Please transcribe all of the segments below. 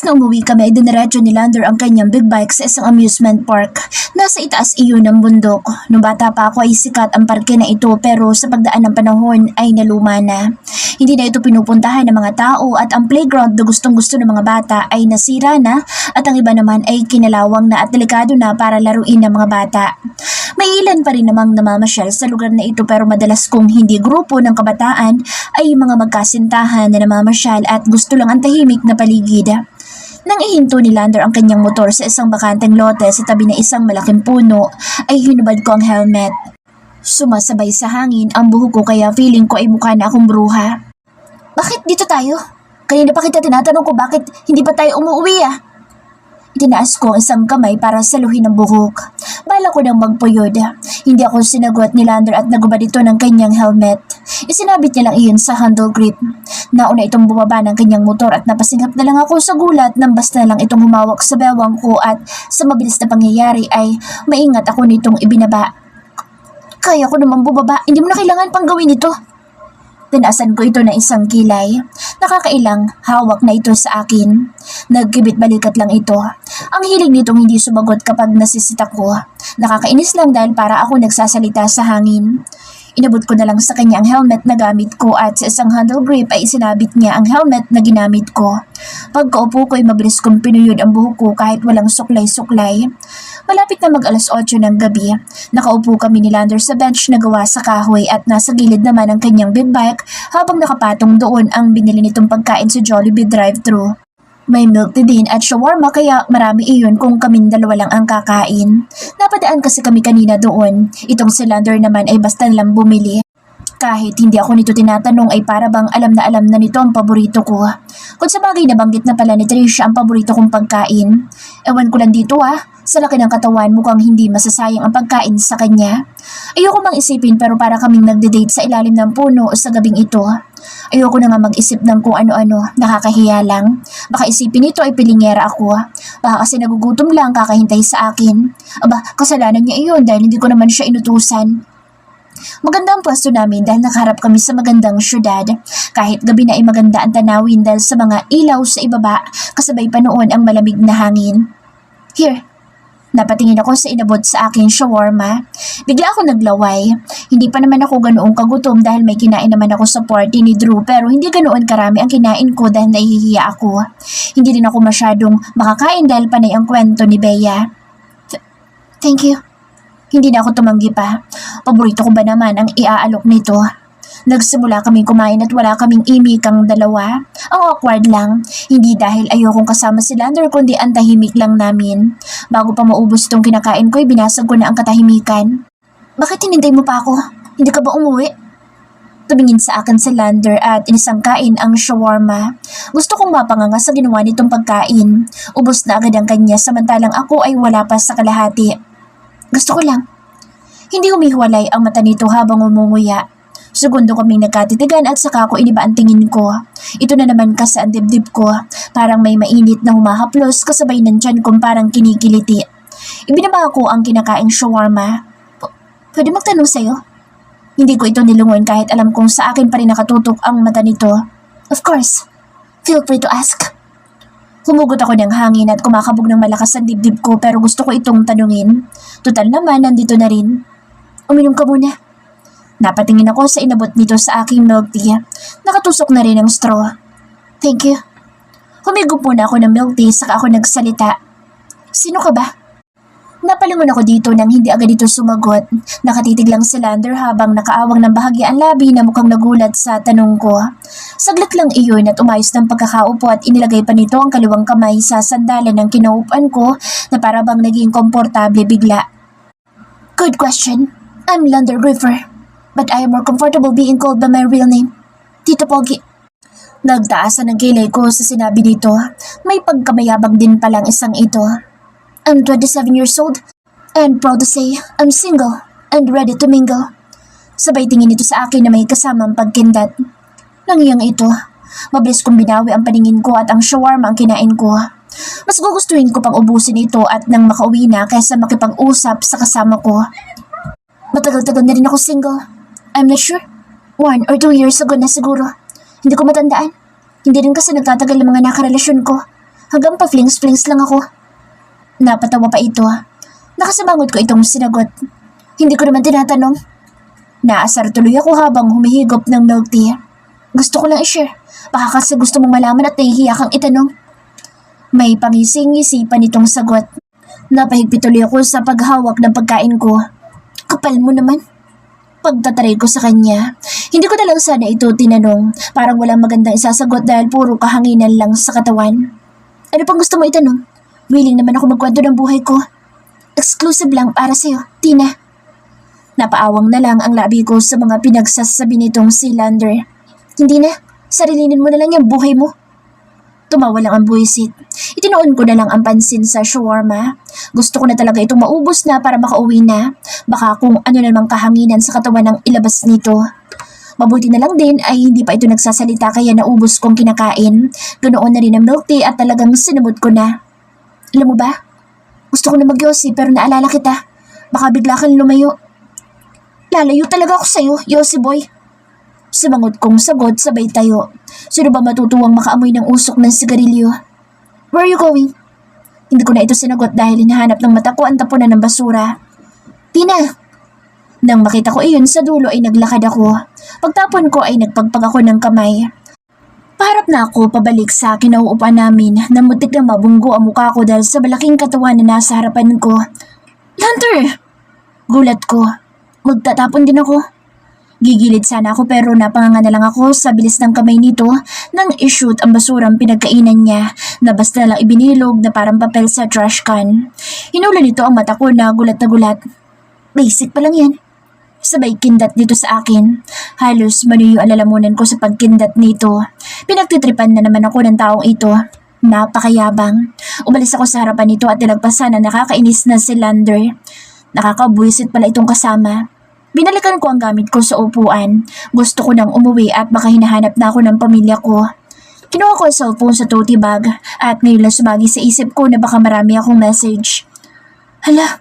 Oras na umuwi kami ay diniretso ni Lander ang kanyang big bike sa isang amusement park. Nasa itaas iyon ng bundok. Nung bata pa ako ay sikat ang parke na ito pero sa pagdaan ng panahon ay naluma na. Hindi na ito pinupuntahan ng mga tao at ang playground na gustong gusto ng mga bata ay nasira na at ang iba naman ay kinalawang na at delikado na para laruin ng mga bata. May ilan pa rin namang namamasyal sa lugar na ito pero madalas kung hindi grupo ng kabataan ay mga magkasintahan na namamasyal at gusto lang ang tahimik na paligid. Nang ihinto ni Lander ang kanyang motor sa isang bakanteng lote sa tabi ng isang malaking puno, ay hinubad ko ang helmet. Sumasabay sa hangin ang buhok ko kaya feeling ko ay mukha na akong bruha. Bakit dito tayo? Kanina pa kita tinatanong ko bakit hindi pa tayo umuwi ah? Itinaas ko ang isang kamay para saluhin ang buhok. Bala ko nang magpuyod. Hindi ako sinagot ni Lander at nagubad ito ng kanyang helmet. Isinabit niya lang iyon sa handle grip. Nauna itong bumaba ng kanyang motor at napasinghap na lang ako sa gulat nang basta lang itong humawak sa bewang ko at sa mabilis na pangyayari ay maingat ako nitong ibinaba. Kaya ko naman bumaba, hindi mo na kailangan pang gawin ito. Tinaasan ko ito ng isang kilay. Nakakailang hawak na ito sa akin. Nagkibit balikat lang ito. Ang hilig nitong hindi sumagot kapag nasisita ko. Nakakainis lang dahil para ako nagsasalita sa hangin. Inabot ko na lang sa kanya ang helmet na gamit ko at sa isang handle grip ay isinabit niya ang helmet na ginamit ko. Pagkaupo ko ay mabilis kong pinuyod ang buhok ko kahit walang suklay-suklay. Malapit na mag-alas 8 ng gabi. Nakaupo kami ni Lander sa bench na gawa sa kahoy at nasa gilid naman ang kanyang big bike habang nakapatong doon ang binili nitong pagkain sa Jollibee drive-thru. May milk tea din at shawarma kaya marami iyon kung kaming dalawa lang ang kakain. Napadaan kasi kami kanina doon. Itong si Lander naman ay basta lang bumili. Kahit hindi ako nito tinatanong ay para bang alam na nito ang paborito ko. Kung sa bagay nabanggit na pala ni Trisha ang paborito kong pagkain. Ewan ko lang dito sa laki ng katawan mukhang hindi masasayang ang pagkain sa kanya. Ayoko mang isipin pero para kaming nagde-date sa ilalim ng puno sa gabing ito. Ayoko na nga mag-isip ng kung ano-ano, nakakahiya lang. Baka isipin nito ay pilingera ako. Baka kasi nagugutom lang kakahintay sa akin. Aba, kasalanan niya iyon dahil hindi ko naman siya inutusan. Maganda ang pwesto namin dahil nakaharap kami sa magandang syudad. Kahit gabi na ay maganda ang tanawin dahil sa mga ilaw sa ibaba, kasabay pa noon ang malamig na hangin. Here. Napatingin ako sa inabot sa aking shawarma. Bigla ako naglaway. Hindi pa naman ako ganoong kagutom dahil may kinain naman ako sa party ni Drew pero hindi ganoon karami ang kinain ko dahil nahihiya ako. Hindi rin ako masyadong makakain dahil panay ang kwento ni Bea. Thank you. Hindi na ako tumanggi pa. Paborito ko ba naman ang iaalok nito? Nagsimula kaming kumain at wala kaming imikang dalawa. Ang awkward lang. Hindi dahil ayokong kasama si Lander kundi ang tahimik lang namin. Bago pa maubos itong kinakain ko ay binasag ko na ang katahimikan. Bakit hinintay mo pa ako? Hindi ka ba umuwi? Tumingin sa akin si Lander at inisangkain ang shawarma. Gusto kong mapanganga sa ginawa nitong pagkain. Ubos na agad ang kanya samantalang ako ay wala pa sa kalahati. Gusto ko lang. Hindi humihiwalay ang mata nito habang umunguya. Segundo kaming nagkatitigan at saka ko iniba ang tingin ko. Ito na naman kasi ang dibdib ko. Parang may mainit na humahaplos kasabay ng tiyan kong parang kinikiliti. Ibinaba ko ang kinakaing shawarma. Pwede magtanong sa'yo? Hindi ko ito nilungon kahit alam kong sa akin pa rin nakatutok ang mata nito. Of course. Feel free to ask. Humugot ako ng hangin at kumakabog ng malakas ang dibdib ko pero gusto ko itong tanungin. Total naman, nandito na rin. Uminom ka muna. Napatingin ako sa inabot nito sa aking milk tea. Nakatusok na rin ang straw. Thank you. Humigop muna ako ng milk tea saka ako nagsalita. Sino ka ba? Napalingon ako dito nang hindi agad ito sumagot. Nakatitig lang si Lander habang nakaawang ng bahagya ang labi na mukhang nagulat sa tanong ko. Saglit lang iyon at umayos ng pagkakaupo at inilagay pa nito ang kaliwang kamay sa sandalan ng kinaupan ko na para bang naging komportable bigla. Good question. I'm Lander Griffer. But I am more comfortable being called by my real name, Tito Pogi. Nagtaasan ng kilay ko sa sinabi nito. May pagkamayabang din palang isang ito. I'm 27 years old and proud to say I'm single and ready to mingle. Sabay tingin ito sa akin na may kasamang pagkindat. Nangiyang ito. Mabilis kong binawi ang paningin ko at ang shawarma ang kinain ko. Mas gugustuhin ko pang ubusin ito at nang makauwi na kaysa makipag-usap sa kasama ko. Matagal-tagal na rin ako single. I'm not sure. 1 or 2 years ago na siguro. Hindi ko matandaan. Hindi rin kasi nagtatagal ng mga nakarelasyon ko. Hanggang pa-flings-flings lang ako. Napatawa pa ito. Nakasabangot ko itong sinagot. Hindi ko naman tinatanong. Naasar tuloy ako habang humihigop ng milk tea. Gusto ko lang i-share. Baka kasi gusto mong malaman at nahihiya kang itanong. May pangising-ngisi pa nitong sagot. Napahigpit tuloy ako sa paghawak ng pagkain ko. Kapal mo naman. Pagtataray ko sa kanya. Hindi ko na lang sana ito tinanong. Parang walang magandang isasagot dahil puro kahanginan lang sa katawan. Ano pang gusto mo itanong? Willing naman ako magkwento ng buhay ko. Exclusive lang para sa'yo, Tina. Napaawang na lang ang labi ko sa mga pinagsasabi nitong si Lander. Hindi na, sarilinin mo na lang yung buhay mo. Tumawa lang ang buwisit. Itinoon ko na lang ang pansin sa shawarma. Gusto ko na talaga itong maubos na para makauwi na. Baka kung ano namang kahanginan sa katawan ng ilabas nito. Mabuti na lang din ay hindi pa ito nagsasalita kaya naubos kong kinakain. Ganoon na rin ang milk tea at talagang sinamot ko na. Alam mo ba? Gusto ko na magyosi pero naalala kita. Baka bigla kang lumayo. Lalayo talaga ako sa'yo, Yossi boy. Sumangot kong sagot sabay tayo. Sino ba matutuwang makaamoy ng usok ng sigarilyo? Where are you going? Hindi ko na ito sinagot dahil hinahanap ng mata ko ang tapunan ng basura. Tina! Nang makita ko iyon sa dulo ay naglakad ako. Pagtapon ko ay nagpagpag ako ng kamay. Paharap na ako pabalik sa kinauupuan namin na mutik na mabunggo ang mukha ko dahil sa malaking katawan na nasa harapan ko. Lander! Gulat ko. Magtatapon din ako. Gigilid sana ako pero napanganga na lang ako sa bilis ng kamay nito nang i-shoot ang basurang pinagkainan niya na basta lang ibinilog na parang papel sa trash can. Hinula nito ang mata ko na gulat. Basic pa lang yan. Sabay kindat dito sa akin. Halos manuyo ang lalamunan ko sa pagkindat nito. Pinagtitripan na naman ako ng taong ito. Napakayabang. Umalis ako sa harapan nito at nilagpasan na nakakainis na si Lander. Nakakabuisit pala itong kasama. Binalikan ko ang gamit ko sa upuan. Gusto ko nang umuwi at baka hinahanap na ako ng pamilya ko. Kinuha ko ang cellphone sa tote bag at ngayon lang sumagi sa isip ko na baka marami akong message. Hala,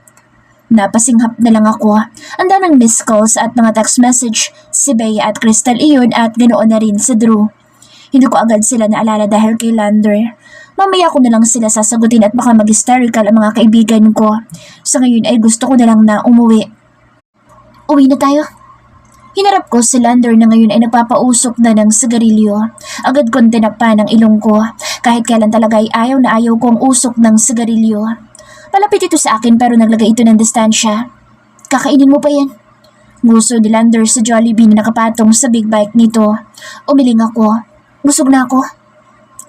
napasinghap na lang ako. Ang daming missed calls at mga text message. Si Bea at Crystal iyon at ganoon na rin si Drew. Hindi ko agad sila naalala dahil kay Lander. Mamaya ko na lang sila sasagutin at baka mag-hysterical ang mga kaibigan ko. Sa ngayon ay gusto ko na lang na umuwi. Uwi na tayo. Hinarap ko si Lander na ngayon ay nagpapausok na ng sigarilyo. Agad kong tinakpan ang ilong ko. Kahit kailan talaga ay ayaw na ayaw kong usok ng sigarilyo. Palapit ito sa akin pero naglagay ito ng distansya. Kakainin mo pa yan. Nguso ni Lander sa Jollibee na nakapatong sa big bike nito. Umiling ako. Busog na ako.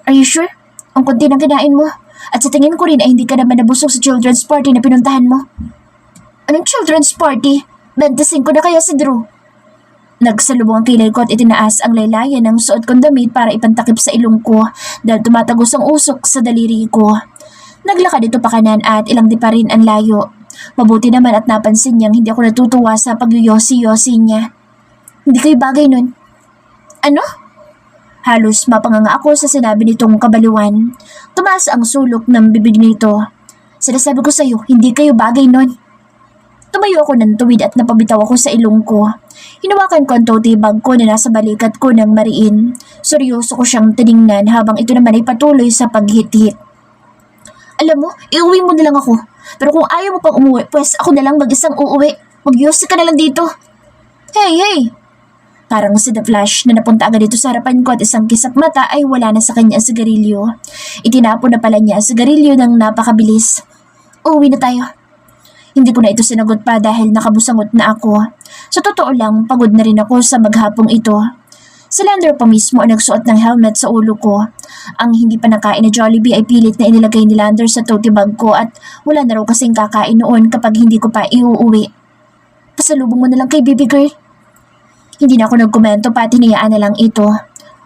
Are you sure? Ang konti ng kinain mo. At sa tingin ko rin ay hindi ka naman nabusog sa children's party na pinuntahan mo. Anong children's party? 25 na kaya si Drew. Nagsalubong ang kilay ko at itinaas ang laylayan ng suot kong damit para ipantakip sa ilong ko dahil tumatagos ang usok sa daliri ko. Naglakad ito pa kanan at ilang di pa rin ang layo. Mabuti naman at napansin niyang hindi ako natutuwa sa pagyoyosi-yosi niya. Hindi kayo bagay nun. Ano? Halos mapanganga ako sa sinabi nitong kabaliwan. Tumaas ang sulok ng bibig nito. Sinasabi ko sa'yo, hindi kayo bagay nun. Tumayo ako ng tuwid at napabitaw ako sa ilong ko. Hinawakan ko ang tote bag ko na nasa balikat ko ng mariin. Seryoso ko siyang tiningnan habang ito naman ay patuloy sa paghit-hit. Alam mo, iuwi mo na lang ako. Pero kung ayaw mo pang umuwi, pues ako na lang mag-isang uuwi. Mag-yosi ka na lang dito. Hey! Parang si The Flash na napunta agad dito sa harapan ko at isang kisap mata ay wala na sa kanya ang sigarilyo. Itinapon na pala niya ang sigarilyo ng napakabilis. Uuwi na tayo. Hindi ko na ito sinagot pa dahil nakabusangot na ako. Sa totoo lang, pagod na rin ako sa maghapong ito. Si Lander pa mismo ang nagsuot ng helmet sa ulo ko. Ang hindi pa nakain na Jollibee ay pilit na inilagay ni Lander sa tote bag ko at wala na raw kasing kakain noon kapag hindi ko pa iuuwi. Pasalubong mo na lang kay baby girl. Hindi na ako nagkomento pati niyaan na lang ito.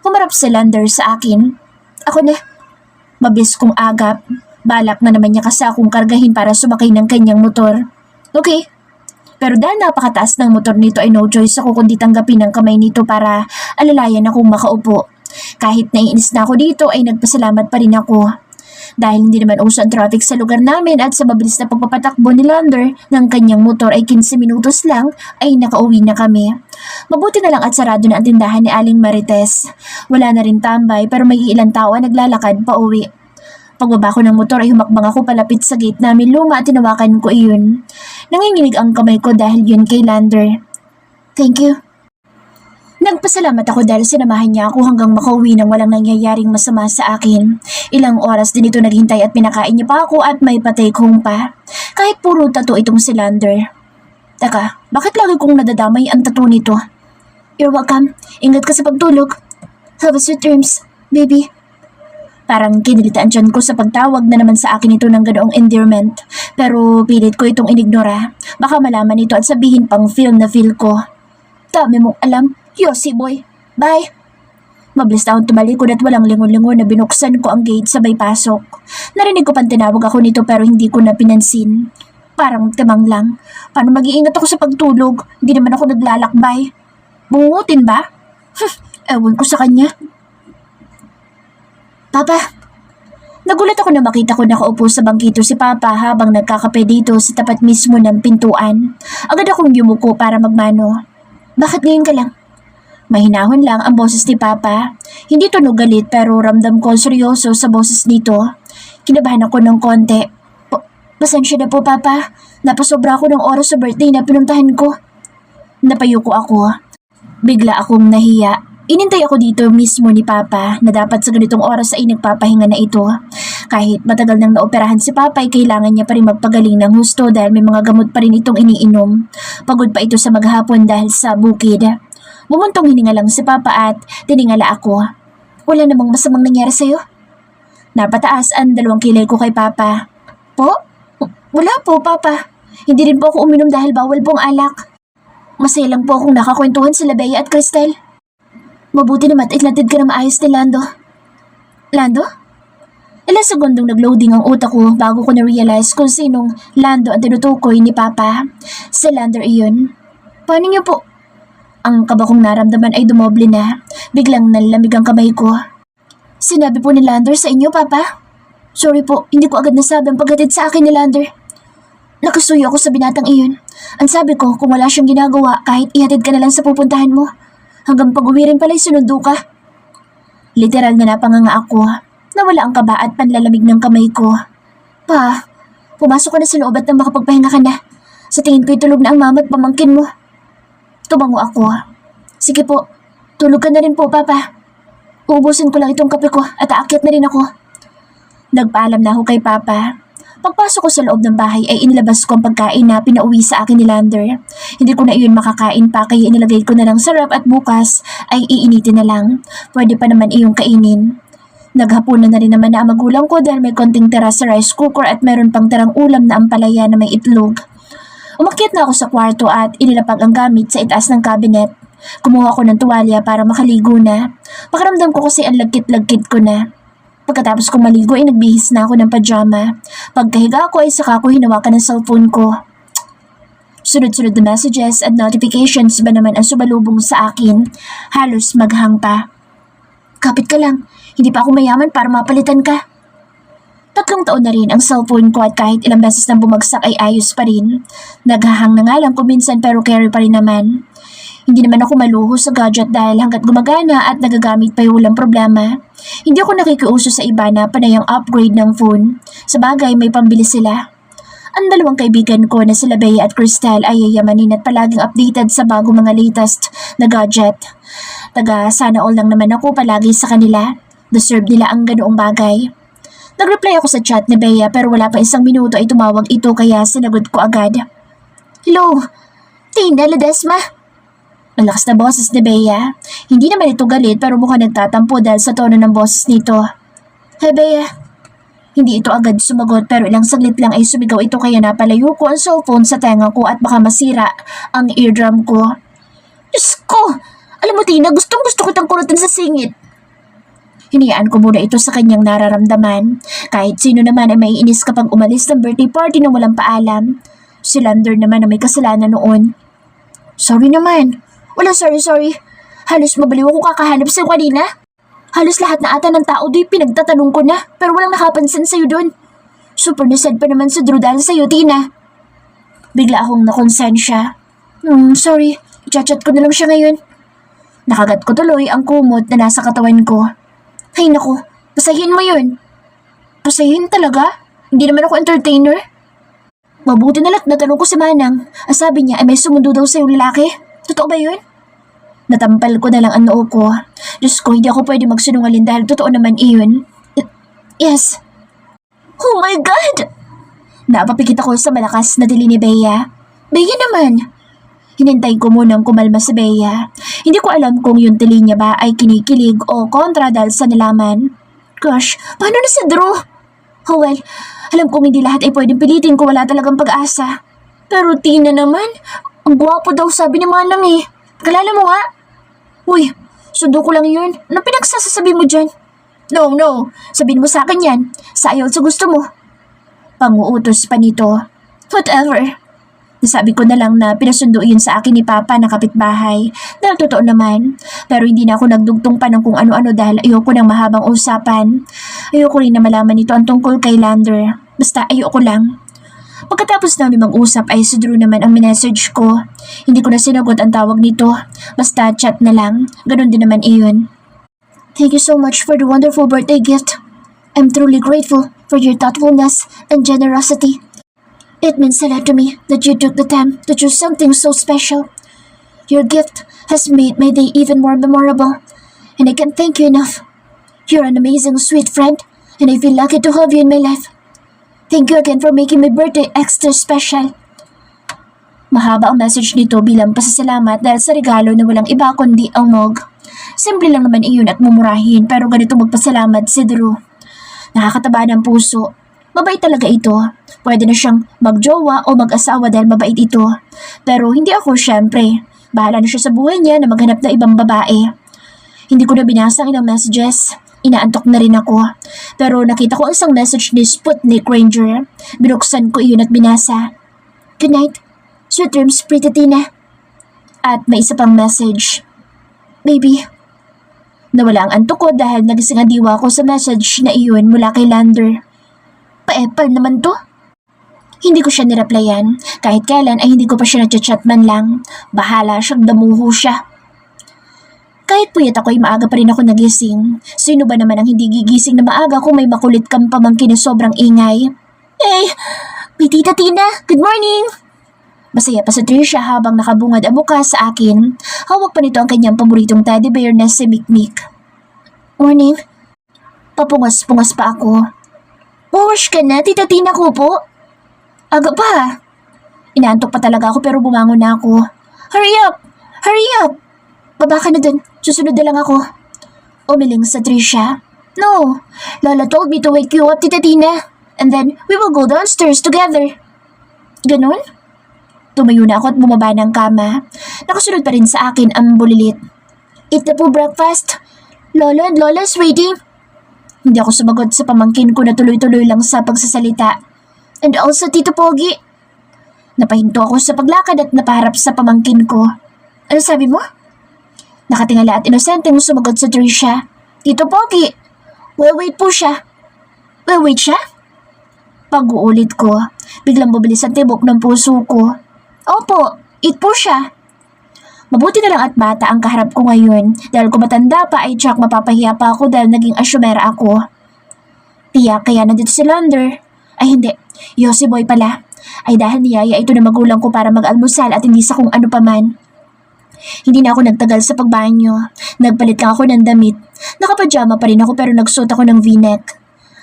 Humarap si Lander sa akin. Ako na. Mabilis kong agap. Balak na naman niya kasi akong kargahin para sumakay ng kanyang motor. Okay. Pero dahil napakataas ng motor nito ay no choice ako kundi tanggapin ang kamay nito para alalayan akong makaupo. Kahit naiinis na ako dito ay nagpasalamat pa rin ako. Dahil hindi naman uso ang traffic sa lugar namin at sa mabilis na pagpapatakbo ni Lander ng kanyang motor ay 15 minutos lang ay nakauwi na kami. Mabuti na lang at sarado na ang tindahan ni Aling Marites. Wala na rin tambay pero may ilang tao ang naglalakad pa uwi. Pagbaba ko ng motor ay humakbang ako palapit sa gate namin luma at tinawakan ko iyon. Nanginginig ang kamay ko dahil yun kay Lander. Thank you. Nagpasalamat ako dahil sinamahan niya ako hanggang makauwi nang walang nangyayaring masama sa akin. Ilang oras din ito naghintay at pinakain niya pa ako at may pa-take home pa. Kahit puro tattoo itong si Lander. Teka, bakit lagi kong nadadamay ang tattoo nito? You're welcome. Ingat ka sa pagtulog. Have a sweet dreams, baby. Parang kinilitaan tiyan ko sa pagtawag na naman sa akin ito ng ganoong endearment. Pero pilit ko itong inignora. Baka malaman ito at sabihin pang feel na feel ko. Dami mong alam, Yossi boy. Bye! Mabilis na akong tumalikod at walang lingon-lingon na binuksan ko ang gate sabay pasok. Narinig ko pang tinawag ako nito pero hindi ko na pinansin. Parang timang lang. Paano mag-iingat ako sa pagtulog? Hindi naman ako naglalakbay. Bungutin ba? Ewan ko sa kanya. Papa! Nagulat ako na makita ko nakaupo sa bangkito si Papa habang nagkakape dito sa tapat mismo ng pintuan. Agad akong yumuko para magmano. Bakit ngayon ka lang? Mahinahon lang ang boses ni Papa. Hindi tunog galit pero ramdam ko seryoso sa boses nito. Kinabahan ako ng konti. Pasensya na po Papa. Napasobra ako ng oras sa birthday na pinuntahan ko. Napayuko ako. Bigla akong nahiya. Inintay ako dito mismo ni Papa na dapat sa ganitong oras ay nagpapahinga na ito. Kahit matagal nang naoperahan si Papa ay kailangan niya pa rin magpagaling ng husto dahil may mga gamot pa rin itong iniinom. Pagod pa ito sa maghapon dahil sa bukid. Bumuntong hininga lang si Papa at tiningala ako. Wala namang masamang nangyari sa'yo? Napataas ang 2 kilay ko kay Papa. Po? Wala po Papa. Hindi rin po ako uminom dahil bawal pong alak. Masaya lang po akong nakakwentuhan sila Bea at Cristel. Mabuti naman at ilatid ka na maayos ni Lando. Lando? Ilang segundong nag-loading ang utak ko bago ko na-realize kung sinong Lando ang tinutukoy ni Papa. Si Lander iyon. Paano niyo po? Ang kaba kong naramdaman ay dumoble na. Biglang nalamig ang kamay ko. Sinabi po ni Lander sa inyo, Papa? Sorry po, hindi ko agad nasabi ang paghatid sa akin ni Lander. Nakasuyo ako sa binatang iyon. Ang sabi ko, kung wala siyang ginagawa, kahit ihatid ka na lang sa pupuntahan mo. Hanggang pag-uwi rin pala'y sunundo ka. Literal na napanganga ako. Nawala ang kaba at panlalamig ng kamay ko. Pa, pumasok ka na sa loob at nang makapagpahinga ka na. Sa tingin ko'y tulog na ang mama at pamangkin mo. Tumango ako. Sige po, tulog ka na rin po, Papa. Uubusin ko lang itong kape ko at aakyat na rin ako. Nagpaalam na ako kay Papa. Pagpasok ko sa loob ng bahay ay inilabas ko ang pagkain na pinauwi sa akin ni Lander. Hindi ko na iyon makakain pa kaya inilagay ko na lang sa ref at bukas ay iinitin na lang. Pwede pa naman iyong kainin. Naghapunan na rin naman na ang magulang ko dahil may konting tira sa rice cooker at meron pang tirang ulam na ampalaya na may itlog. Umakyat na ako sa kwarto at inilapag ang gamit sa itaas ng cabinet. Kumuha ko ng tuwalya para makaligo na. Pakiramdam ko kasi ang lagkit-lagkit ko na. Pagkatapos kong maligo ay nagbihis na ako ng pajama. Pagkahiga ko ay saka ko hinawakan ng cellphone ko. Sunod-sunod na messages at notifications ba naman ang sumalubong sa akin. Halos maghang pa. Kapit ka lang, hindi pa ako mayaman para mapalitan ka. 3 taon na rin ang cellphone ko at kahit ilang beses nang bumagsak ay ayos pa rin. Naghahang na nga lang kung minsan pero carry pa rin naman. Hindi naman ako maluho sa gadget dahil hanggat gumagana at nagagamit pa yung walang problema. Hindi ako nakikiuso sa iba na panayang upgrade ng phone. Sa bagay may pambili sila. Ang 2 kaibigan ko na sila Bea at Cristel ay yayamanin at palaging updated sa bago mga latest na gadget. Taga sana all lang naman ako palagi sa kanila. Deserve nila ang ganoong bagay. Nag-reply ako sa chat ni Bea pero wala pa 1 minuto ay tumawag ito kaya sinagot ko agad. Hello, Tina Ledesma. Malakas na boses ni Bea. Hindi naman ito galit pero mukhang nagtatampo dahil sa tono ng boses nito. Hey Bea. Hindi ito agad sumagot pero ilang saglit lang ay sumigaw ito kaya napalayo ko ang cellphone sa tenga ko at baka masira ang eardrum ko. Diyos ko! Alam mo Tina, gustong gusto ko tang kurutin sa singit. Hiniyaan ko muna ito sa kanyang nararamdaman. Kahit sino naman ay maiinis kapag umalis ng birthday party nang walang paalam. Si Lander naman na may kasalanan noon. Sorry naman. Wala sorry. Halos mabaliw ako kakahanap sa'yo kanina. Halos lahat na ata ng tao do'y pinagtatanong ko na pero walang nakapansin sa'yo doon. Super nasad pa naman sa Drew dahil sa'yo, Tina. Bigla akong nakonsensya. Sorry. I-chat ko na lang siya ngayon. Nakagat ko tuloy ang kumot na nasa katawan ko. Ay naku, basahin mo yun. Pasahin talaga? Hindi naman ako entertainer. Mabuti na lang natanong ko si Manang. Ang sabi niya ay may sumundo daw sa'yo lalaki. Totoo ba yun? Natampal ko na lang ang noo ko. Diyos ko, hindi ako pwede magsinungaling dahil totoo naman iyon. Yes. Oh my God! Napapikit ako sa malakas na dili ni Bea. Bea naman! Hinintay ko munang kumalma si Bea. Hindi ko alam kung yung tili niya ba ay kinikilig o kontra dahil sa nalaman. Gosh, paano na si Drew? Oh well, alam kong hindi lahat ay pwedeng pilitin kung wala talagang pag-asa. Pero Tina naman, ang gwapo daw sabi ni Manang eh. Kalala mo nga? Uy, sundo ko lang yun. Anong pinagsasasabi mo dyan? No. Sabihin mo sa akin yan. Sa ayaw sa gusto mo. Panguutos pa nito. Whatever. Nasabi ko na lang na pinasundo yun sa akin ni Papa na kapitbahay. Dahil totoo naman. Pero hindi na ako nagdugtong pa ng kung ano-ano dahil ayoko ng mahabang usapan. Ayoko rin na malaman nito ang tungkol kay Lander. Basta ayoko lang. Pagkatapos namin mag-usap ay si Drew naman ang minessage ko. Hindi ko na sinagot ang tawag nito. Basta chat na lang. Ganon din naman iyon. Thank you so much for the wonderful birthday gift. I'm truly grateful for your thoughtfulness and generosity. It means a lot to me that you took the time to choose something so special. Your gift has made my day even more memorable, and I can't thank you enough. You're an amazing, sweet friend, and I feel lucky to have you in my life. Thank you again for making my birthday extra special. Mahaba ang message nito bilang pasasalamat dahil sa regalo na walang iba kundi ang mug. Simple lang naman iyon at mumurahin pero ganito magpasalamat si Drew. Nakakataba ng puso. Mabait talaga ito. Pwede na siyang magjowa o mag-asawa dahil mabait ito. Pero hindi ako syempre. Bahala na siya sa buhay niya na maghanap ng ibang babae. Hindi ko na binasa ang ilang messages. Inaantok na rin ako. Pero nakita ko ang isang message ni Sputnik Ranger. Binuksan ko iyon at binasa. Good night. Sweet dreams, pretty Tina. At may isa pang message. Baby. Nawala ang antok ko dahil nagising ang diwa ko sa message na iyon mula kay Lander. Pa-epal naman to. Hindi ko siya nireplyan. Kahit kailan ay hindi ko pa siya nag-chat man lang. Bahala siyang damuho siya. Kahit puyat ako ay maaga pa rin ako nagising. Sino ba naman ang hindi gigising na maaga kung may makulit kang pamangkin na sobrang ingay? Hey! May Tita Tina! Good morning! Masaya pa sa Trisha habang nakabungad ang mukha sa akin. Hawak pa nito ang kanyang paboritong teddy bear na si Mikmik. Morning. Papungas-pungas pa ako. Wash ka na, Tita Tina ko po. Aga pa. Inaantok pa talaga ako pero bumangon na ako. Hurry up! Hurry up! Baba ka na dun. Susunod na lang ako. Umiling sa Trisha. No, Lola told me to wake you up, Tita Tina. And then we will go downstairs together. Ganon? Tumayo na ako at bumaba ng kama. Nakasunod pa rin sa akin ang bulilit. Eat na po breakfast. Lola and Lola's waiting. Hindi ako sumagot sa pamangkin ko na tuloy-tuloy lang sa pagsasalita. And also, Tito Pogi. Napahinto ako sa paglakad at napaharap sa pamangkin ko. Ano sabi mo? Nakatingala at inosenteng sumagot sa Trisha. Tito Pogi. Well, wait po siya. Well, wait siya? Pag-uulit ko, biglang bubilis ang tibok ng puso ko. Opo, eat po siya. Mabuti na lang at bata ang kaharap ko ngayon dahil kung matanda pa ay tsak mapapahiya pa ako dahil naging asyumera ako. Tiyak kaya nandito si Lander. Ay hindi, Yossi Boy pala. Ay dahil niyaya ito na magulang ko para mag-almusal at hindi sa kung ano paman. Hindi na ako nagtagal sa pagbanyo. Nagpalit lang ako ng damit. Nakapajama pa rin ako pero nagsuot ako ng v-neck.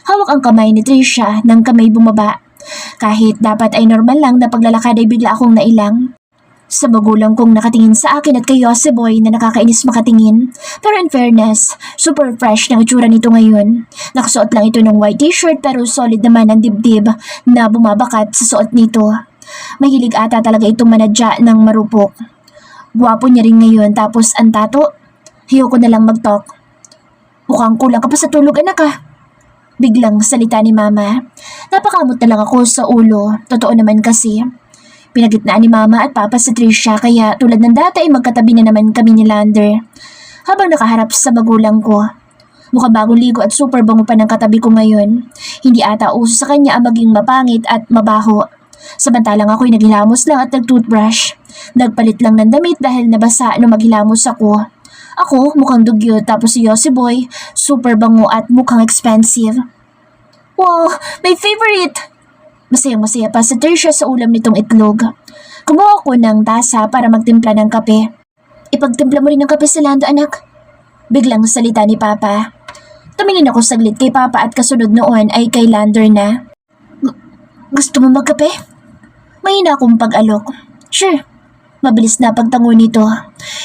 Hawak ang kamay ni Trisha ng kamay bumaba. Kahit dapat ay normal lang na paglalakad ay bigla akong nailang. Sa magulang kong nakatingin sa akin at kay Yossi Boy na nakakainis makatingin. Pero in fairness, super fresh ng itsura nito ngayon. Nakasuot lang ito ng white t-shirt pero solid naman ang dibdib na bumabakat sa suot nito. Mahilig ata talaga itong manadya ng marupok. Gwapo niya rin ngayon tapos ang tato. Ayoko na lang mag-talk. Mukhang kulang ka pa sa tulog anak ah. Biglang salita ni Mama. Napakamot na lang ako sa ulo. Totoo naman kasi. Pinagitnaan ni Mama at Papa si Trisha kaya tulad ng dati ay magkatabi na naman kami ni Lander. Habang nakaharap sa magulang ko. Mukhang bagong ligo at super bango pa ng katabi ko ngayon. Hindi ata uso sa kanya ang maging mapangit at mabaho. Samantalang ako'y naghilamos lang at nag-toothbrush. Nagpalit lang ng damit dahil nabasa nung maghilamos ako. Ako mukhang dugyot tapos si Yossi Boy super bango at mukhang expensive. Wow, my favorite! Masayang-masaya pa si Tricia sa ulam nitong itlog. Kumuha ko ng tasa para magtimpla ng kape. Ipagtimpla mo rin ng kape si Lando, anak. Biglang salita ni Papa. Tumingin ako saglit kay Papa at kasunod noon ay kay Lander na. Gusto mo magkape? Mahina akong pag-alok. Sure. Mabilis na pagtango nito.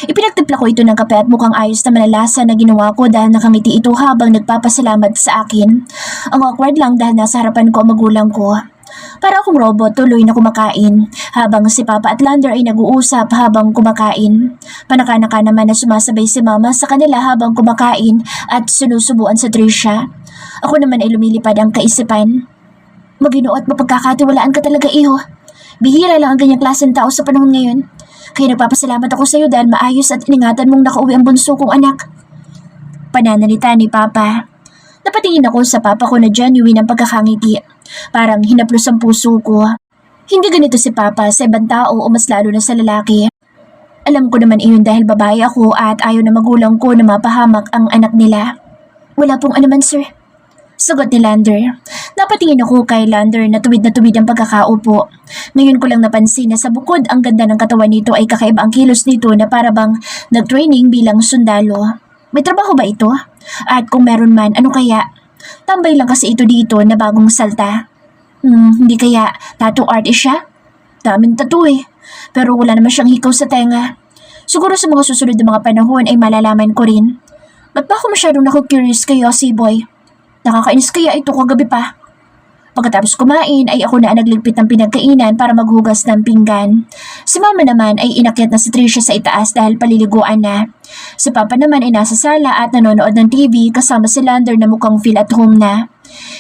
Ipinagtimpla ko ito ng kape at mukhang ayos na malalasa na ginawa ko dahil nakangiti ito habang nagpapasalamat sa akin. Ang awkward lang dahil nasa harapan ko ang magulang ko. Para akong robot, tuloy na kumakain, habang si Papa at Lander ay nag-uusap habang kumakain. Panaka-naka naman na sumasabay si Mama sa kanila habang kumakain at sinusubuan sa Tricia. Ako naman ay lumilipad ang kaisipan. Maginoo at mapagkakatiwalaan ka talaga, iho. Bihira lang ang ganyang klaseng tao sa panahon ngayon. Kaya nagpapasalamat ako sa iyo dahil maayos at iningatan mong nakauwi ang bunso kong anak. Pananalita ni Papa. Napatingin ako sa Papa ko na genuine ang pagkakangiti. Parang hinaplos ang puso ko. Hindi ganito si Papa sa ibang tao o mas lalo na sa lalaki. Alam ko naman iyon dahil babae ako at ayaw na magulang ko na mapahamak ang anak nila. Wala pong anuman, sir. Sagot ni Lander. Napatingin ako kay Lander na tuwid ang pagkakaupo. Ngayon ko lang napansin na sa bukod ang ganda ng katawan nito ay kakaiba ang kilos nito na para bang nag-training bilang sundalo. May trabaho ba ito? At kung meron man, ano kaya? Tambay lang kasi ito dito na bagong salta. Hindi kaya tattoo artist siya? Daming tattoo eh. Pero wala naman siyang hikaw sa tenga. Siguro sa mga susunod na mga panahon ay malalaman ko rin. Ba't ba ako masyadong naku-curious kay Yossi Boy? Nakakainis kaya ito kagabi pa. Pagkatapos kumain ay ako na ang nagligpit ng pinagkainan para maghugas ng pinggan. Si Mama naman ay inakyat na si Tricia sa itaas dahil paliliguan na. Si Papa naman ay nasa sala at nanonood ng TV kasama si Lander na mukhang feel at home na.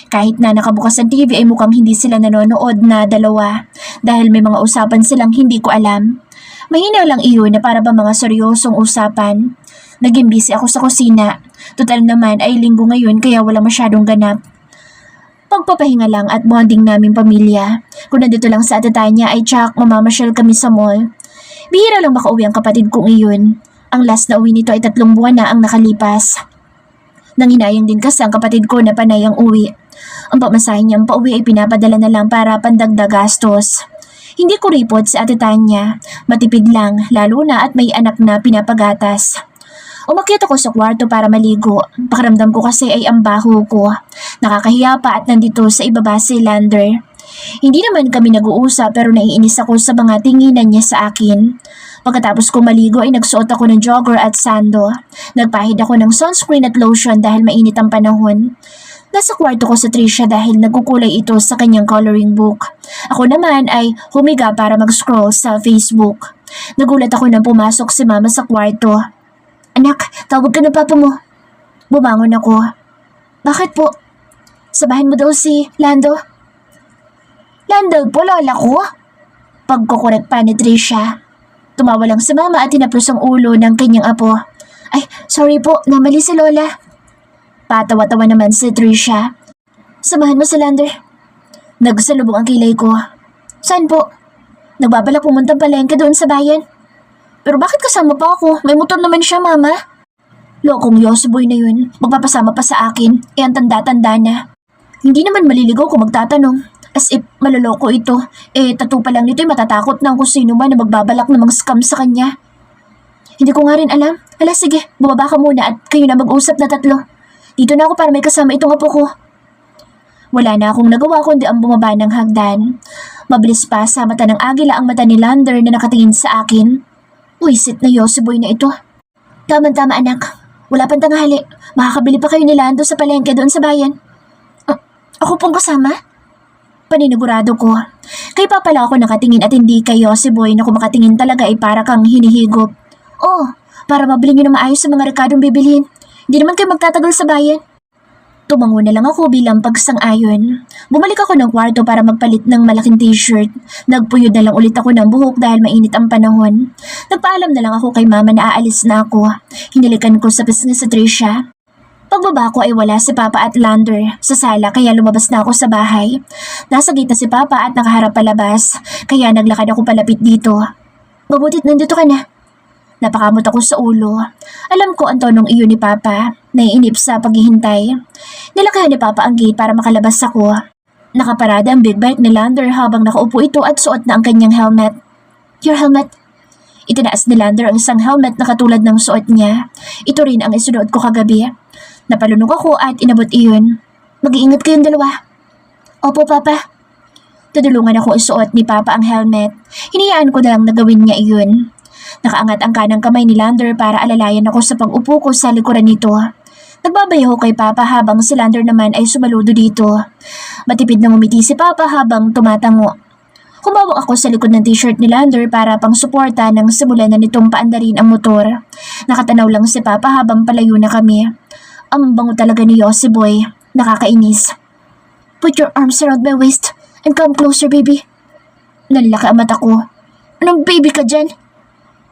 Kahit na nakabukas ang TV ay mukhang hindi sila nanonood na dalawa dahil may mga usapan silang hindi ko alam. Mahina lang iyon na para ba mga seryosong usapan. Naging busy ako sa kusina. Total naman ay linggo ngayon kaya wala masyadong ganap. Pagpapahinga lang at bonding naming pamilya. Kung nandito lang sa Atatanya ay tsak mamamasyal kami sa mall. Bihira lang makauwi ang kapatid kong iyon. Ang last na uwi nito ay 3 buwan na ang nakalipas. Nanginayang din kasi ang kapatid ko na panay ang uwi. Ang pamasahe niyang pauwi ay pinapadala na lang para pandagdag gastos. Hindi ko ripot si Ate Tanya. Matipid lang, lalo na at may anak na pinapagatas. Umakyat ako sa kwarto para maligo. Pakiramdam ko kasi ay ang baho ko. Nakakahiya pa at nandito sa ibaba si Lander. Hindi naman kami nag-uusap pero naiinis ako sa mga tinginan niya sa akin. Pagkatapos kong maligo ay nagsuot ako ng jogger at sando. Nagpahid ako ng sunscreen at lotion dahil mainit ang panahon. Nasa kwarto ko sa Tricia dahil nagkukulay ito sa kanyang coloring book. Ako naman ay humiga para mag-scroll sa Facebook. Nagulat ako nang pumasok si Mama sa kwarto. Anak, tawag ka na Papa mo. Bumangon ako. Bakit po? Sabahin mo daw si Lando. Lando po, lola ko? Pagkukorek pa ni Tricia. Tumawa lang si Mama at tinapos ang ulo ng kanyang apo. Ay, sorry po, namali si Lola. Patawa-tawa naman si Tricia. Samahan mo si Lander. Nagsalubong ang kilay ko. Saan po? Nagbabalak pumuntang palengke doon sa bayan. Pero bakit kasama pa ako? May motor naman siya, Mama. Lokong Yossi Boy na yun. Magpapasama pa sa akin. Eh, ang tanda-tanda na. Hindi naman maliligaw kung magtatanong. As if maloloko ito. Eh, tattoo pa lang nito matatakot na kung sino man na magbabalak namang scam sa kanya. Hindi ko nga rin alam. Hala, sige, bumaba ka muna at kayo na mag-usap na tatlo. Dito na ako para may kasama itong apo ko. Wala na akong nagawa kundi ang bumaba ng hagdan. Mabilis pa sa mata ng agila ang mata ni Lander na nakatingin sa akin. Uisit na Yossi Boy na ito. Tama-tama anak. Wala pang tanghali. Makakabili pa kayo ni Lando sa palengke doon sa bayan. Ako pong kasama? Paninigurado ko. Kay Papa lang ako nakatingin at hindi kay Yossi Boy na kung makatingin talaga ay para kang hinihigop. Oh, para mabili nyo na maayos sa mga rekadong bibilhin. Hindi naman kayo magtatagal sa bayan. Tumango na lang ako bilang pagsang-ayon. Bumalik ako ng kwarto para magpalit ng malaking t-shirt. Nagpuyod na lang ulit ako ng buhok dahil mainit ang panahon. Nagpaalam na lang ako kay Mama na aalis na ako. Hinilikan ko sa pisngi sa Tricia. Pagbaba ko ay wala si Papa at Lander sa sala kaya lumabas na ako sa bahay. Nasa gate na si Papa at nakaharap palabas kaya naglakad ako palapit dito. Mabutit nandito ka na. Napakamot ako sa ulo. Alam ko ang tonong iyon ni Papa. Naiinip sa paghihintay. Nilakayan ni Papa ang gate para makalabas ako. Nakaparada ang big bike ni Lander habang nakaupo ito at suot na ang kanyang helmet. Your helmet? Itinaas ni Lander ang isang helmet na katulad ng suot niya. Ito rin ang isunuot ko kagabi. Napalunok ako at inabot iyon. Mag-iingat kayong dalawa. Opo, Papa. Tudulungan ako isuot ni Papa ang helmet. Hinayaan ko na lang na gawin niya iyon. Nakaangat ang kanang kamay ni Lander para alalayan ako sa pag-upo ko sa likuran nito. Nagbabayaw kay Papa habang si Lander naman ay sumaludo dito. Matipid na ngumiti si Papa habang tumatango. Humawak ako sa likod ng t-shirt ni Lander para pang suporta nang simulan na nitong paandarin ang motor. Nakatanaw lang si Papa habang palayo na kami. Ang bango talaga ni Yossi Boy. Nakakainis. Put your arms around my waist and come closer, baby. Nanlaki ang mata ko. Anong baby ka dyan?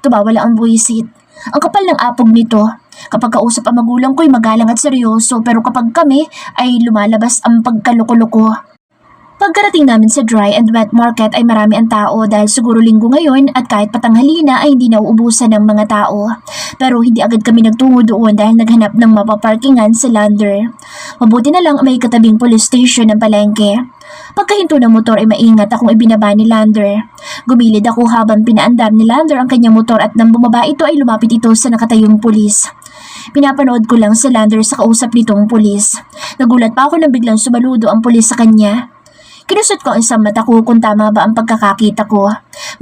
Tumawa lang ang buwisit. Ang kapal ng apog nito. Kapag kausap ang magulang ko'y magalang at seryoso pero kapag kami ay lumalabas ang pagkaloko-loko. Pagkarating namin sa dry and wet market ay marami ang tao dahil siguro linggo ngayon at kahit patanghali na ay hindi nauubusan ng mga tao. Pero hindi agad kami nagtungo doon dahil naghanap ng mapaparkingan sa Lander. Mabuti na lang may katabing police station ng palengke. Pagkahinto ng motor ay maingat akong ibinaba ni Lander. Gumilid ako habang pinaandar ni Lander ang kanyang motor at nang bumaba ito ay lumapit ito sa nakatayong pulis. Pinapanood ko lang si Lander sa kausap nitong pulis. Nagulat pa ako nang biglang sumaludo ang pulis sa kanya. Kinusot ko ang isang mata ko kung tama ba ang pagkakakita ko.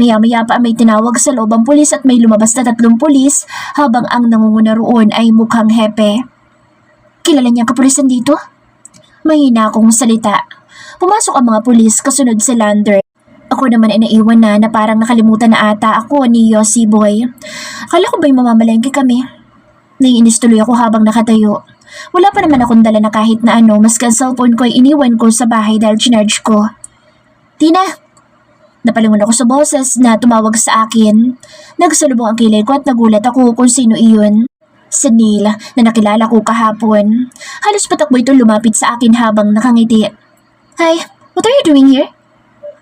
Maya-maya pa may tinawag sa loob ang pulis at may lumabas na 3 pulis habang ang nangunguna roon ay mukhang hepe. Kilala niya ang kapulisan dito? Mahina akong salita. Pumasok ang mga pulis kasunod si Lander. Ako naman ay naiwan na parang nakalimutan na ata ako ni Yossi Boy. Akala ko ba'y mamamalengke kami? Naiinis tuloy ako habang nakatayo. Wala pa naman akong dala na kahit na ano, maski ang cellphone ko ay iniwan ko sa bahay dahil chinarge ko. Tina! Napalingon ako sa boses na tumawag sa akin. Nagsalubong ang kilay ko at nagulat ako kung sino iyon. Si Neil na nakilala ko kahapon. Halos patakbo ito lumapit sa akin habang nakangiti. Hi, what are you doing here?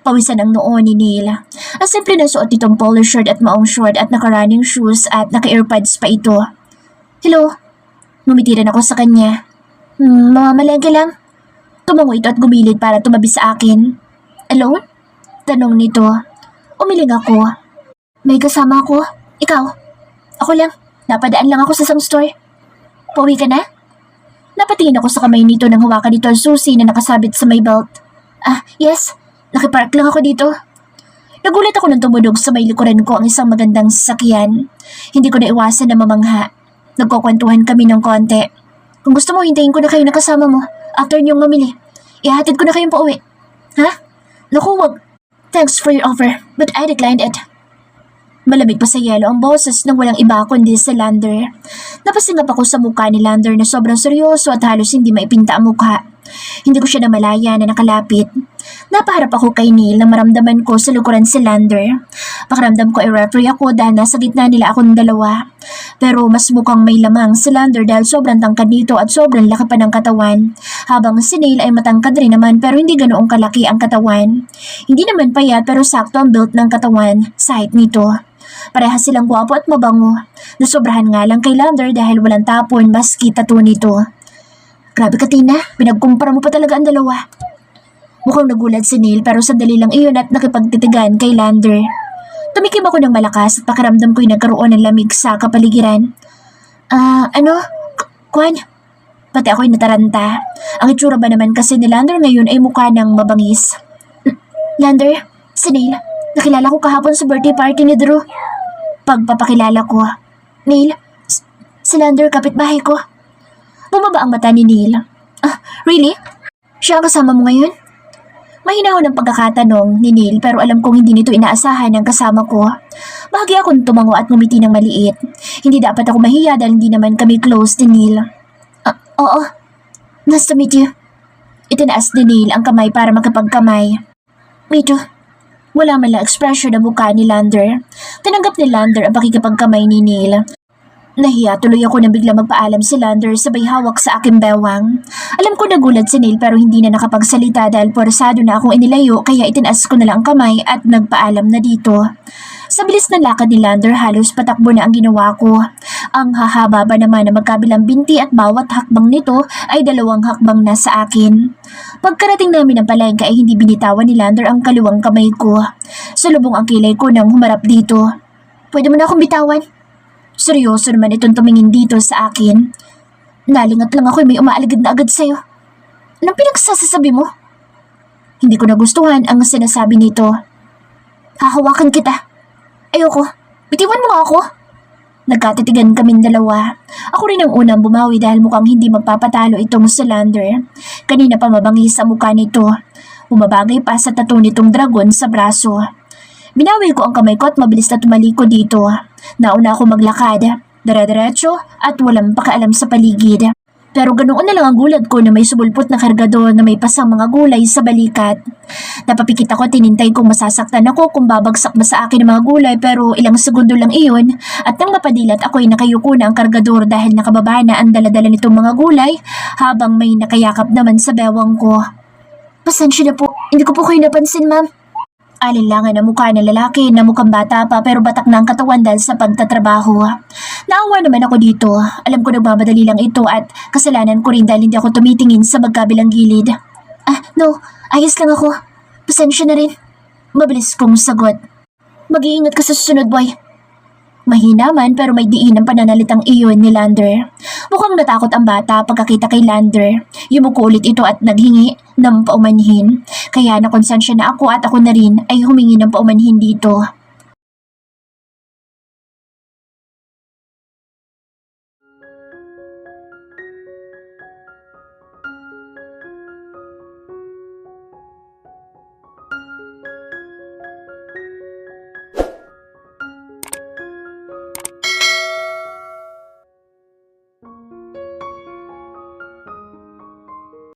Pawisan ang noo ni Neil. Ang simple na suot nitong polo shirt at maong short at naka-running shoes at naka-earpods pa ito. Hello? Ngumiti rin ako sa kanya. Mamamalengke lang. Tumango ito at gumilid para tumabi sa akin. Alone? Tanong nito. Umiling ako. May kasama ako. Ikaw? Ako lang. Napadaan lang ako sa isang store. Pauwi ka na? Napatingin ako sa kamay nito nang hawakan nito ang susi na nakasabit sa may belt. Yes. Nakipark lang ako dito. Nagulat ako nang tumunog sa may likuran ko ang isang magandang sasakyan. Hindi ko na iwasan na mamangha. Nagkukwentuhan kami ng konti. Kung gusto mo, hintayin ko na kayo nakasama mo. After niyong mamili, ihatid ko na kayong pauwi. Ha? Naku, wag. Thanks for your offer, but I declined it. Malamig pa sa yelo ang boses nang walang iba kundi sa Lander. Napasingap ako sa mukha ni Lander na sobrang seryoso at halos hindi maipinta ang mukha. Hindi ko siya namalaya na nakalapit. Napaharap ako kay Neil na maramdaman ko sa lukuran si Lander. Pakiramdam ko ay referee ako dahil nasa gitna nila akong dalawa. Pero mas mukhang may lamang si Lander dahil sobrang tangkad nito at sobrang laki pa ng katawan. Habang si Neil ay matangkad rin naman pero hindi ganoong kalaki ang katawan. Hindi naman payat pero sakto ang build ng katawan sa height nito. Parehas silang gwapo at mabango. Nasobrahan nga lang kay Lander dahil walang tapon maski tattoo nito. Grabe ka, Tina, pinagkumpara mo pa talaga ang dalawa. Mukhang nagulat si Neil pero sandali lang iyon at nakipagtitigan kay Lander. Tumikim ako ng malakas at pakiramdam ko'y nagkaroon ng lamig sa kapaligiran. Kwan? Pati ako'y nataranta. Ang itsura ba naman kasi ni Lander ngayon ay mukha ng mabangis. Lander, si Neil, nakilala ko kahapon sa birthday party ni Drew. Pagpapakilala ko. Neil, si Lander kapitbahay ko. Bumaba ang mata ni Neil. Really? Siya ang kasama mo ngayon? Mahinahon ang pagkakatanong ni Neil pero alam kong hindi nito inaasahan ng kasama ko. Bahagi akong tumango at ngumiti ng maliit. Hindi dapat ako mahiya dahil hindi naman kami close ni Neil. Oo. Nice to meet you. Itinaas ni Neil ang kamay para makapagkamay. Me too. Wala man lang ekspresyon na mukha ni Lander. Tinanggap ni Lander ang pakikipagkamay ni Neil. Nahiya tuloy ako na bigla magpaalam si Lander sabay hawak sa aking bewang. Alam ko nagulat si Neil pero hindi na nakapagsalita dahil porsado na akong inilayo kaya itinaas ko na lang ang kamay at nagpaalam na dito. Sa bilis ng lakad ni Lander halos patakbo na ang ginawa ko. Ang hahaba ba naman na magkabilang binti at bawat hakbang nito ay 2 hakbang na sa akin. Pagkarating namin ng palengke ay hindi binitawan ni Lander ang kaliwang kamay ko. Salubong ang kilay ko nang humarap dito. Pwede mo na akong bitawan? Seryoso naman itong tumingin dito sa akin. Nalingat lang ako may umaaligid na agad sa'yo. Anong pinagsasasabi mo? Hindi ko nagustuhan ang sinasabi nito. Hahawakan kita. Ayoko. Bitiwan mo nga ako. Nagkatitigan kaming dalawa. Ako rin ang unang bumawi dahil mukhang hindi magpapatalo itong si Lander. Kanina pa mabangis sa mukha nito. Umabagay pa sa tattoo nitong dragon sa braso. Binawi ko ang kamay ko at mabilis na tumaliko dito. Nauna ako maglakad, dire-diretso at walang pakialam sa paligid. Pero ganoon na lang ang gulat ko na may subulpot na kargador na may pasang mga gulay sa balikat. Napapikit ako at tinintay kung masasaktan ako kung babagsak ba sa akin ang mga gulay pero ilang segundo lang iyon at nang mapadilat ako'y nakayuko na ang kargador dahil nakababa na ang daladala nitong mga gulay habang may nakayakap naman sa bewang ko. Pasensya na po, hindi ko po kayo napansin ma'am. Alinlangan ang mukha ng lalaki na mukhang bata pa pero batak na ang katawan dahil sa pagtatrabaho. Naawa naman ako dito. Alam ko nagmamadali lang ito at kasalanan ko rin dahil hindi ako tumitingin sa magkabilang gilid. No. Ayos lang ako. Pasensya na rin. Mabilis kong sagot. Mag-iingat ka sa susunod, boy. Mahina man pero may diin ang pananalitang iyon ni Lander. Mukhang natakot ang bata pagkakita kay Lander. Yumuko ulit ito at naghingi ng paumanhin. Kaya nakonsensya na ako at ako na rin ay humingi ng paumanhin dito.